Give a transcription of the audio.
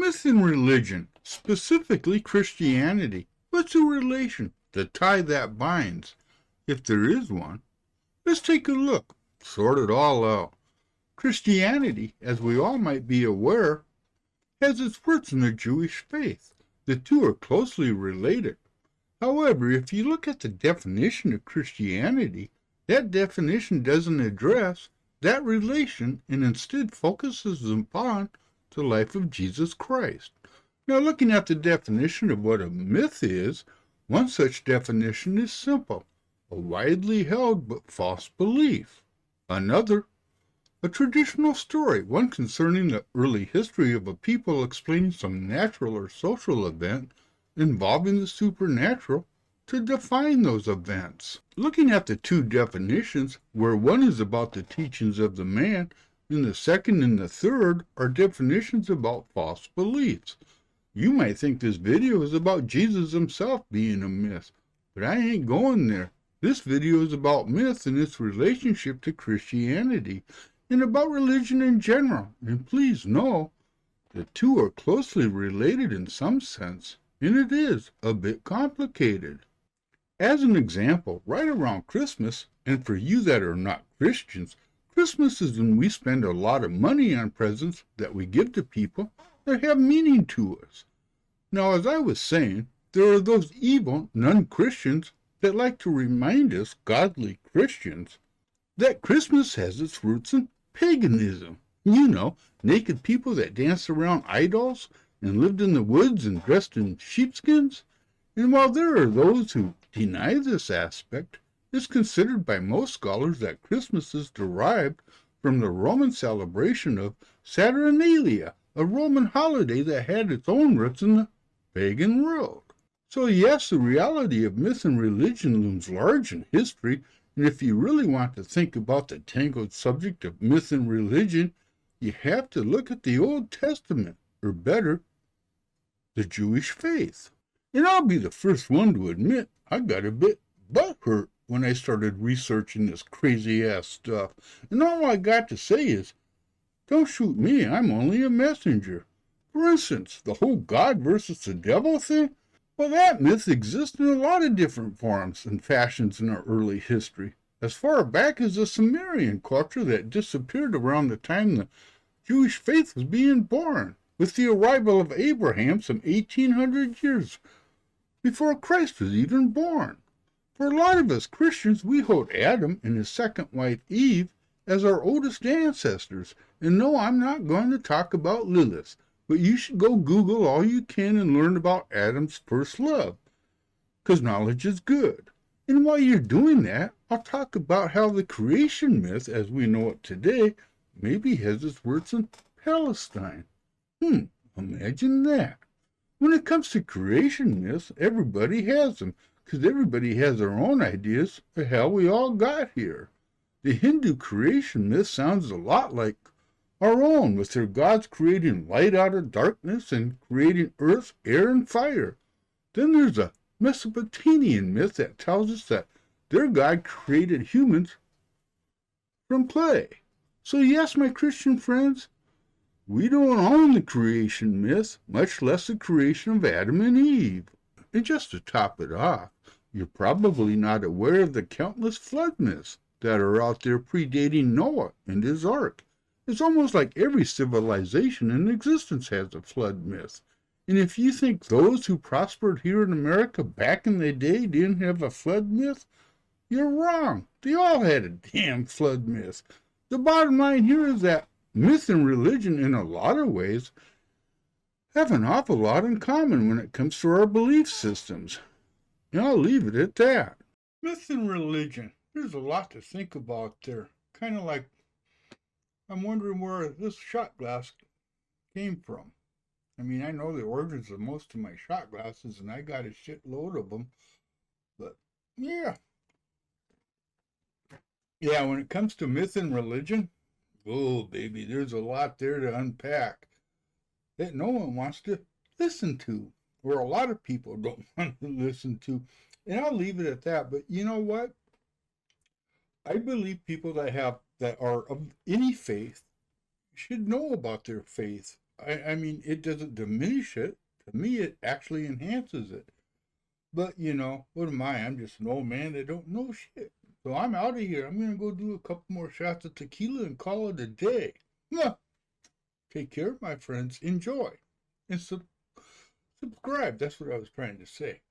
Myth and religion, specifically Christianity. What's the relation? The tie that binds, if there is one. Let's take a look, sort it all out. Christianity, as we all might be aware, has its roots in the Jewish faith. The two are closely related. However, if you look at the definition of Christianity, that definition doesn't address that relation and instead focuses upon the life of Jesus Christ. Now, looking at the definition of what a myth is, one such definition is simple: a widely held but false belief. Another, a traditional story, one concerning the early history of a people explaining some natural or social event involving the supernatural to define those events. Looking at the two definitions, where one is about the teachings of the man, and the second and the third are definitions about false beliefs. You might think this video is about Jesus himself being a myth, but I ain't going there. This video is about myth and its relationship to Christianity, and about religion in general. And please know, the two are closely related in some sense, and it is a bit complicated. As an example, right around Christmas, and for you that are not Christians, Christmas is when we spend a lot of money on presents that we give to people that have meaning to us. Now, as I was saying, there are those evil non-Christians that like to remind us, godly Christians, that Christmas has its roots in paganism. You know, naked people that danced around idols and lived in the woods and dressed in sheepskins. And while there are those who deny this aspect, it's considered by most scholars that Christmas is derived from the Roman celebration of Saturnalia, a Roman holiday that had its own roots in the pagan world. So yes, the reality of myth and religion looms large in history, and if you really want to think about the tangled subject of myth and religion, you have to look at the Old Testament, or better, the Jewish faith. And I'll be the first one to admit I got a bit butthurt when I started researching this crazy-ass stuff, and all I got to say is, don't shoot me, I'm only a messenger. For instance, the whole God versus the devil thing, well, that myth exists in a lot of different forms and fashions in our early history, as far back as the Sumerian culture that disappeared around the time the Jewish faith was being born, with the arrival of Abraham some 1800 years before Christ was even born. For a lot of us Christians, we hold Adam and his second wife Eve as our oldest ancestors. And no, I'm not going to talk about Lilith, but you should go Google all you can and learn about Adam's first love, because knowledge is good. And while you're doing that, I'll talk about how the creation myth, as we know it today, maybe has its roots in Palestine. Imagine that. When it comes to creation myths, everybody has them, because everybody has their own ideas of how we all got here. The Hindu creation myth sounds a lot like our own, with their gods creating light out of darkness and creating earth, air, and fire. Then there's a Mesopotamian myth that tells us that their god created humans from clay. So yes, my Christian friends, we don't own the creation myth, much less the creation of Adam and Eve. And just to top it off, you're probably not aware of the countless flood myths that are out there predating Noah and his ark. It's almost like every civilization in existence has a flood myth. And if you think those who prospered here in America back in the day didn't have a flood myth, you're wrong. They all had a damn flood myth. The bottom line here is that myth and religion, in a lot of ways, have an awful lot in common when it comes to our belief systems. And I'll leave it at that. Myth and religion. There's a lot to think about there. Kind of like, I'm wondering where this shot glass came from. I mean, I know the origins of most of my shot glasses, and I got a shitload of them. But, yeah. Yeah, when it comes to myth and religion, oh, baby, there's a lot there to unpack that no one wants to listen to, or a lot of people don't want to listen to. And I'll leave it at that. But you know what? I believe people that are of any faith should know about their faith I mean, it doesn't diminish it. To me, it actually enhances it. But, what am I? I'm just an old man that don't know shit. So I'm out of here. I'm going to go do a couple more shots of tequila and call it a day. Mwah! Take care, my friends. Enjoy. And subscribe. That's what I was trying to say.